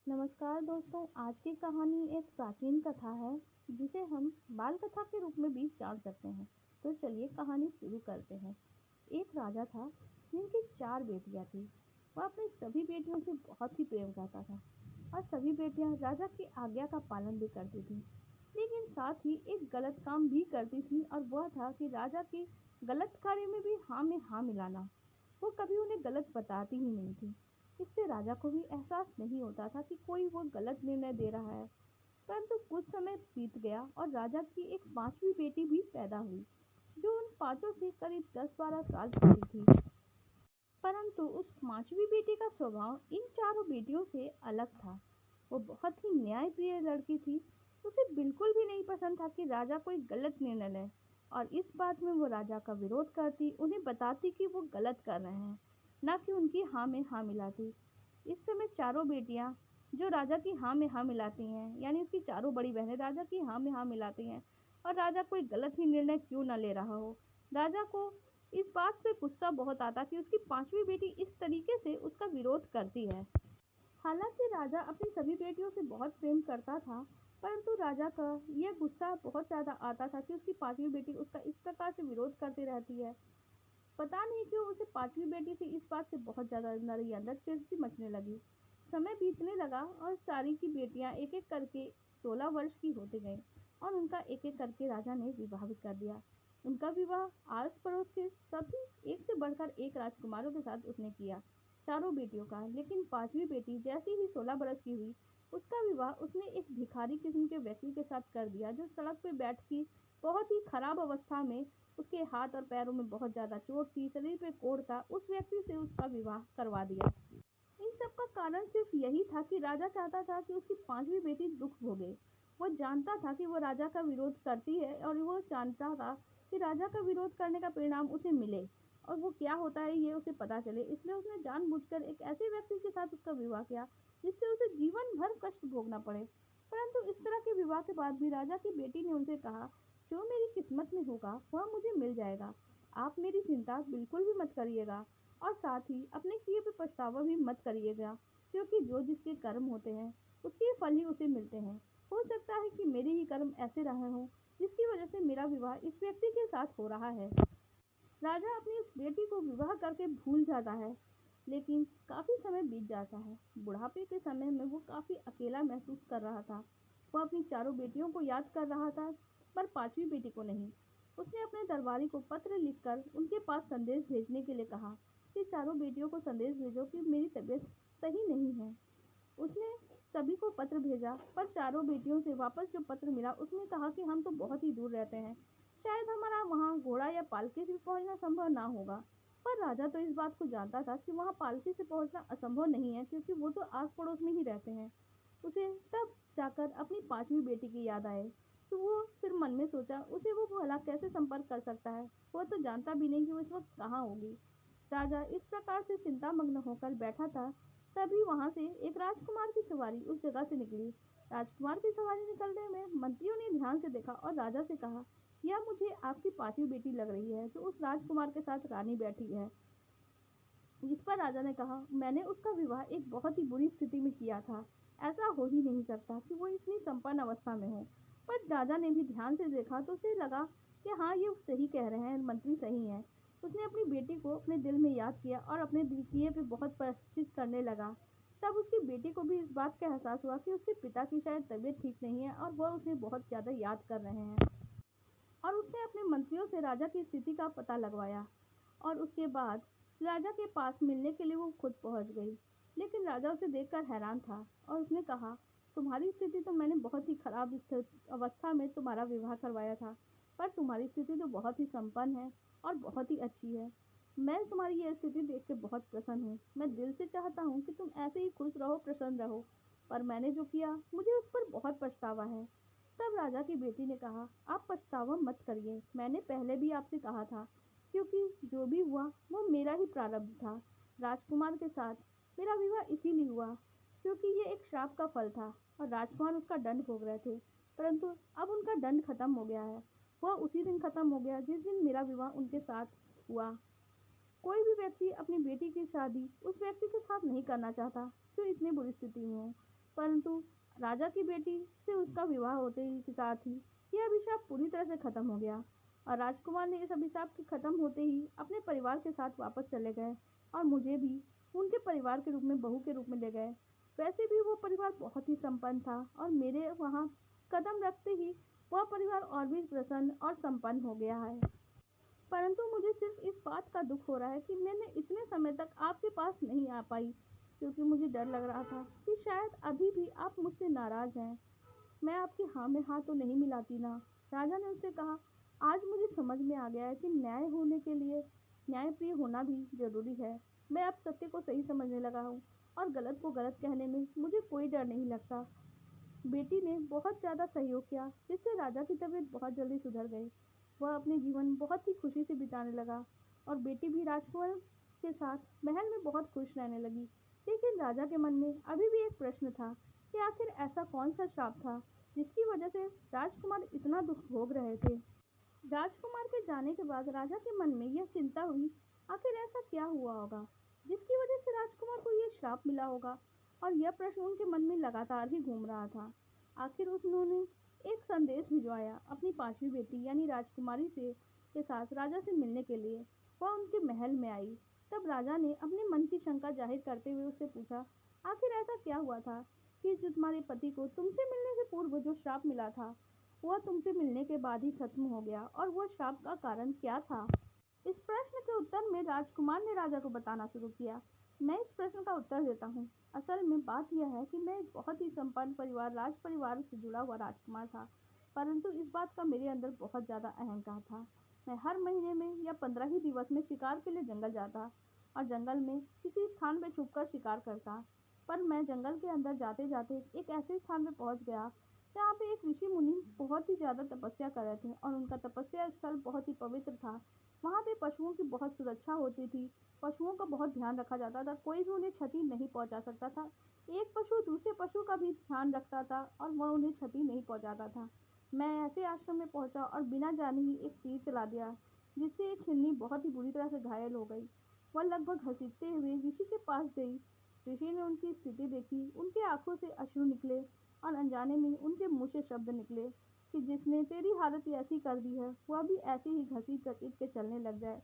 नमस्कार दोस्तों, आज की कहानी एक प्राचीन कथा है जिसे हम बाल कथा के रूप में भी जान सकते हैं। तो चलिए कहानी शुरू करते हैं। एक राजा था जिनकी 4 बेटियां थी। वह अपनी सभी बेटियों से बहुत ही प्रेम करता था और सभी बेटियां राजा की आज्ञा का पालन भी करती थी। लेकिन साथ ही एक गलत काम भी करती थी और वह था कि राजा की गलत कार्य में भी हाँ में हाँ मिलाना। वो कभी उन्हें गलत बताती ही नहीं थी। इससे राजा को भी एहसास नहीं होता था कि कोई वो गलत निर्णय दे रहा है। परंतु कुछ समय बीत गया और राजा की एक 5वीं बेटी भी पैदा हुई, जो उन पांचों से करीब 10-12 साल छोटी थी। परंतु उस 5वीं बेटी का स्वभाव इन चारों बेटियों से अलग था। वो बहुत ही न्यायप्रिय लड़की थी। उसे बिल्कुल भी नहीं पसंद था कि राजा कोई गलत निर्णय ले, और इस बात में वो राजा का विरोध करती, उन्हें बताती कि वो गलत कर रहे हैं, ना कि उनकी हाँ में हाँ मिलाती। इस समय चारों बेटियां जो राजा की हाँ में हाँ मिलाती हैं, यानी उसकी चारों बड़ी बहनें राजा की हाँ में हाँ मिलाती हैं, और राजा कोई गलत ही निर्णय क्यों ना ले रहा हो। राजा को इस बात पे गुस्सा बहुत आता कि उसकी 5वीं बेटी इस तरीके से उसका विरोध करती है। हालांकि राजा अपनी सभी बेटियों से बहुत प्रेम करता था, परंतु राजा का यह गुस्सा बहुत ज़्यादा आता था कि उसकी 5वीं बेटी उसका इस प्रकार से विरोध करती रहती है। पता नहीं क्यों उसे 5वीं बेटी से इस बात से बहुत ज़्यादा अंदर ही अंदर चिढ़ मचने लगी। समय बीतने लगा और सारी की बेटियां एक एक करके 16 वर्ष की होती गईं और उनका एक एक करके राजा ने विवाह भी कर दिया। उनका विवाह आस पड़ोस के सभी एक से बढ़कर एक राजकुमारों के साथ उसने किया, चारों बेटियों का। लेकिन 5वीं बेटी जैसी ही 16 बरस की हुई, उसका विवाह उसने एक भिखारी किस्म के व्यक्ति के साथ कर दिया, जो सड़क पे बैठ की बहुत ही खराब अवस्था में, उसके हाथ और पैरों में बहुत ज़्यादा चोट थी, शरीर पे कोढ़ था, उस व्यक्ति से उसका विवाह करवा दिया। इन सब का कारण सिर्फ यही था कि राजा चाहता था कि उसकी 5वीं बेटी दुख भोगे। वो जानता था कि वो राजा का विरोध करती है और वो जानता था कि राजा का विरोध करने का परिणाम उसे मिले और वो क्या होता है ये उसे पता चले। इसलिए उसने जानबूझकर एक ऐसे व्यक्ति के साथ उसका विवाह किया जिससे उसे जीवन भर कष्ट भोगना पड़े। परंतु इस तरह के विवाह के बाद भी राजा की बेटी ने उनसे कहा, जो मेरी किस्मत में होगा वह मुझे मिल जाएगा। आप मेरी चिंता बिल्कुल भी मत करिएगा और साथ ही अपने किए पे पछतावा भी मत करिएगा, क्योंकि जो जिसके कर्म होते हैं उसके फल ही उसे मिलते हैं। हो सकता है कि मेरे ही कर्म ऐसे रहे हों जिसकी वजह से मेरा विवाह इस व्यक्ति के साथ हो रहा है। राजा अपनी उस बेटी को विवाह करके भूल जाता है, लेकिन काफ़ी समय बीत जाता है। बुढ़ापे के समय में वो काफ़ी अकेला महसूस कर रहा था। वह अपनी चारों बेटियों को याद कर रहा था, पर 5वीं बेटी को नहीं। उसने अपने दरबारी को पत्र लिखकर उनके पास संदेश भेजने के लिए कहा कि चारों बेटियों को संदेश भेजो कि मेरी तबीयत सही नहीं है। उसने सभी को पत्र भेजा, पर चारों बेटियों से वापस जो पत्र मिला उसमें कहा कि हम तो बहुत ही दूर रहते हैं, शायद हमारा वहाँ घोड़ा या पालकी से पहुँचना संभव ना होगा। पर राजा तो इस बात को जानता था कि वहाँ पालकी से पहुँचना असंभव नहीं है, क्योंकि वो तो आस पड़ोस में ही रहते हैं। उसे तब जाकर अपनी 5वीं बेटी की याद आए, तो वो फिर मन में सोचा उसे वो भला कैसे संपर्क कर सकता है। वो तो जानता भी नहीं कि वो इस वक्त कहाँ होगी। राजा इस प्रकार से चिंतामग्न होकर बैठा था, तभी वहां से एक राजकुमार की सवारी उस जगह से निकली। राजकुमार की सवारी निकलने में मंत्रियों ने ध्यान से देखा और राजा से कहा, यह मुझे आपकी 5वीं बेटी लग रही है, जो उस राजकुमार के साथ रानी बैठी है। जिस पर राजा ने कहा, मैंने उसका विवाह एक बहुत ही बुरी स्थिति में किया था। ऐसा हो ही नहीं सकता कि वो इतनी संपन्न अवस्था में हो। पर राजा ने भी ध्यान से देखा तो उसे लगा कि हाँ, ये सही कह रहे हैं, मंत्री सही हैं। उसने अपनी बेटी को अपने दिल में याद किया और अपने दिल किए पे बहुत प्रायश्चित करने लगा। तब उसकी बेटी को भी इस बात का एहसास हुआ कि उसके पिता की शायद तबीयत ठीक नहीं है और वह उसे बहुत ज़्यादा याद कर रहे हैं। और उसने अपने मंत्रियों से राजा की स्थिति का पता लगवाया और उसके बाद राजा के पास मिलने के लिए वो खुद पहुंच गई। लेकिन राजा उसे देखकर हैरान था और उसने कहा, तुम्हारी स्थिति तो मैंने बहुत ही खराब अवस्था में तुम्हारा विवाह करवाया था, पर तुम्हारी स्थिति तो बहुत ही संपन्न है और बहुत ही अच्छी है। मैं तुम्हारी यह स्थिति देख के बहुत प्रसन्न हूँ। मैं दिल से चाहता हूँ कि तुम ऐसे ही खुश रहो, प्रसन्न रहो। पर मैंने जो किया मुझे उस पर बहुत पछतावा है। तब राजा की बेटी ने कहा, आप पछतावा मत करिए, मैंने पहले भी आपसे कहा था, क्योंकि जो भी हुआ वो मेरा ही प्रारब्ध था। राजकुमार के साथ मेरा विवाह इसीलिए हुआ क्योंकि ये एक श्राप का फल था और राजकुमार उसका दंड भोग रहे थे। परंतु अब उनका दंड खत्म हो गया है। वह उसी दिन खत्म हो गया जिस दिन मेरा विवाह उनके साथ हुआ। कोई भी व्यक्ति अपनी बेटी की शादी उस व्यक्ति के साथ नहीं करना चाहता जो इतनी बुरी स्थिति में हो। परंतु राजा की बेटी से उसका विवाह होते ही के साथ ही यह अभिशाप पूरी तरह से खत्म हो गया और राजकुमार ने इस अभिशाप के खत्म होते ही अपने परिवार के साथ वापस चले गए और मुझे भी उनके परिवार के रूप में बहू के रूप में ले गए। वैसे भी वो परिवार बहुत ही संपन्न था और मेरे वहाँ कदम रखते ही वह परिवार और भी प्रसन्न और संपन्न हो गया है। परंतु मुझे सिर्फ इस बात का दुख हो रहा है कि मैंने इतने समय तक आपके पास नहीं आ पाई, क्योंकि मुझे डर लग रहा था कि शायद अभी भी आप मुझसे नाराज हैं। मैं आपकी हाँ में हाँ तो नहीं मिलाती ना। राजा ने उससे कहा, आज मुझे समझ में आ गया है कि न्याय होने के लिए न्यायप्रिय होना भी जरूरी है। मैं अब सत्य को सही समझने लगा हूँ और गलत को गलत कहने में मुझे कोई डर नहीं लगता। बेटी ने बहुत ज़्यादा सहयोग किया, जिससे राजा की तबीयत बहुत जल्दी सुधर गई। वह अपने जीवन बहुत ही खुशी से बिताने लगा और बेटी भी राजकुमार के साथ महल में बहुत खुश रहने लगी। लेकिन राजा के मन में अभी भी एक प्रश्न था कि आखिर ऐसा कौन सा श्राप था जिसकी वजह से राजकुमार इतना दुख भोग रहे थे। राजकुमार के जाने के बाद राजा के मन में यह चिंता हुई, आखिर ऐसा क्या हुआ होगा जिसकी वजह से राजकुमार को यह श्राप मिला होगा। और यह प्रश्न उनके मन में लगातार ही घूम रहा था। आखिर उन्होंने एक संदेश भिजवाया अपनी पांचवी बेटी यानी राजकुमारी से के साथ राजा से मिलने के लिए। वह उनके महल में आई। तब राजा ने अपने मन की शंका जाहिर करते हुए उससे पूछा, आखिर ऐसा क्या हुआ था कि जो तुम्हारे पति को तुमसे मिलने से पूर्व जो श्राप मिला था वह तुमसे मिलने के बाद ही खत्म हो गया, और वह श्राप का कारण क्या था। इस प्रश्न के उत्तर में राजकुमार ने राजा को बताना शुरू किया। मैं इस प्रश्न का उत्तर देता हूँ। असल में बात यह है कि मैं एक बहुत ही संपन्न परिवार राज परिवार से जुड़ा हुआ राजकुमार था, परंतु इस बात का मेरे अंदर बहुत ज़्यादा अहंकार था। मैं हर महीने में या 15 ही दिवस में शिकार के लिए जंगल जाता और जंगल में किसी स्थान पर छुपकर शिकार करता। पर मैं जंगल के अंदर जाते जाते एक ऐसे स्थान पर पहुंच गया जहाँ पे एक ऋषि मुनि बहुत ही ज़्यादा तपस्या कर रहे थे और उनका तपस्या स्थल बहुत ही पवित्र था। वहाँ पे पशुओं की बहुत सुरक्षा होती थी, पशुओं का बहुत ध्यान रखा जाता था, कोई भी उन्हें क्षति नहीं पहुँचा सकता था। एक पशु दूसरे पशु का भी ध्यान रखता था और वह उन्हें क्षति नहीं पहुँचाता था। मैं ऐसे आश्रम में पहुँचा और बिना जाने ही एक तीर चला दिया, जिससे एक हिरनी बहुत ही बुरी तरह से घायल हो गई। वह लगभग घसीटते हुए ऋषि के पास गई। ऋषि ने उनकी स्थिति देखी, उनके आंखों से अश्रु निकले और अनजाने में उनके मुंह से शब्द निकले कि जिसने तेरी हालत ऐसी कर दी है वह भी ऐसे ही घसीट घसीट के चलने लग जाए।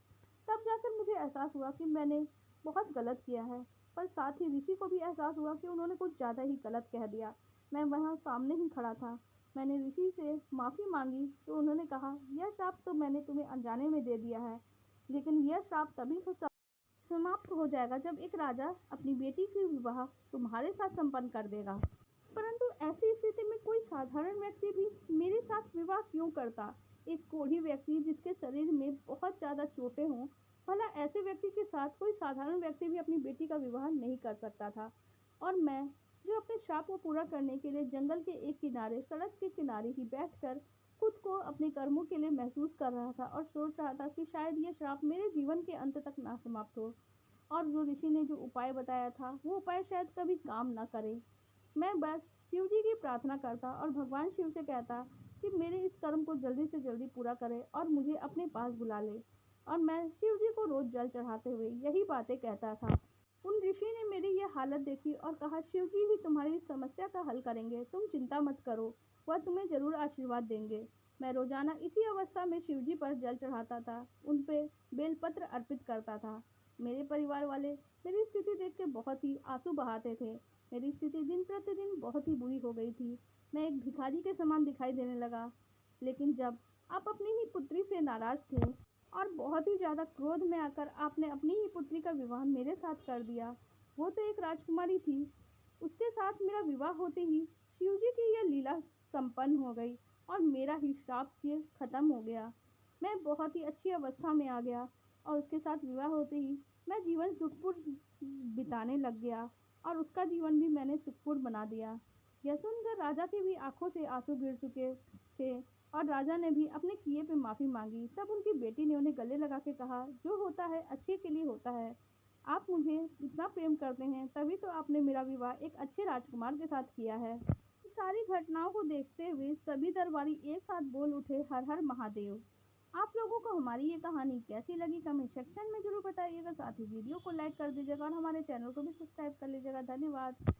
तब जाकर मुझे एहसास हुआ कि मैंने बहुत गलत किया है, पर साथ ही ऋषि को भी एहसास हुआ कि उन्होंने कुछ ज़्यादा ही गलत कह दिया। मैं वहाँ सामने ही खड़ा था। मैंने ऋषि से माफ़ी मांगी तो उन्होंने कहा, यह श्राप तो मैंने तुम्हें अनजाने में दे दिया है, लेकिन यह श्राप तभी समाप्त हो जाएगा जब एक राजा अपनी बेटी की विवाह तुम्हारे साथ संपन्न कर देगा। परंतु ऐसी स्थिति में कोई साधारण व्यक्ति भी मेरे साथ विवाह क्यों करता। एक कोढ़ी व्यक्ति जिसके शरीर में बहुत ज़्यादा चोटें हों, भला ऐसे व्यक्ति के साथ कोई साधारण व्यक्ति भी अपनी बेटी का विवाह नहीं कर सकता था। और मैं जो अपने श्राप को पूरा करने के लिए जंगल के एक किनारे सड़क के किनारे ही बैठकर खुद को अपने कर्मों के लिए महसूस कर रहा था और सोच रहा था कि शायद ये श्राप मेरे जीवन के अंत तक ना समाप्त हो, और जो ऋषि ने जो उपाय बताया था वो उपाय शायद कभी काम ना करे। मैं बस शिव जी की प्रार्थना करता और भगवान शिव से कहता कि मेरे इस कर्म को जल्दी से जल्दी पूरा करे और मुझे अपने पास बुला ले। और मैं शिव जी को रोज जल चढ़ाते हुए यही बातें कहता था। उन ऋषि ने मेरी यह हालत देखी और कहा, शिव जी ही तुम्हारी इस समस्या का हल करेंगे, तुम चिंता मत करो, वह तुम्हें जरूर आशीर्वाद देंगे। मैं रोजाना इसी अवस्था में शिव जी पर जल चढ़ाता था, उन पे बेलपत्र अर्पित करता था। मेरे परिवार वाले मेरी स्थिति देख के बहुत ही आंसू बहाते थे। मेरी स्थिति दिन प्रतिदिन बहुत ही बुरी हो गई थी। मैं एक भिखारी के समान दिखाई देने लगा। लेकिन जब आप अपनी ही पुत्री से नाराज थे और बहुत ही ज़्यादा क्रोध में आकर आपने अपनी ही पुत्री का विवाह मेरे साथ कर दिया, वो तो एक राजकुमारी थी, उसके साथ मेरा विवाह होते ही शिव जी की यह लीला संपन्न हो गई और मेरा ही श्राप ये खत्म हो गया। मैं बहुत ही अच्छी अवस्था में आ गया और उसके साथ विवाह होते ही मैं जीवन सुखपूर्ण बिताने लग गया और उसका जीवन भी मैंने सुखपूर्ण बना दिया। यह सुनकर राजा की भी आंखों से आंसू गिर चुके थे और राजा ने भी अपने किए पे माफ़ी मांगी। तब उनकी बेटी ने उन्हें गले लगा के कहा, जो होता है अच्छे के लिए होता है। आप मुझे इतना प्रेम करते हैं तभी तो आपने मेरा विवाह एक अच्छे राजकुमार के साथ किया है। इस सारी घटनाओं को देखते हुए सभी दरबारी एक साथ बोल उठे, हर हर महादेव। आप लोगों को हमारी ये कहानी कैसी लगी कमेंट सेक्शन में जरूर बताइएगा। साथ ही वीडियो को लाइक कर दीजिएगा और हमारे चैनल को भी सब्सक्राइब कर लीजिएगा। धन्यवाद।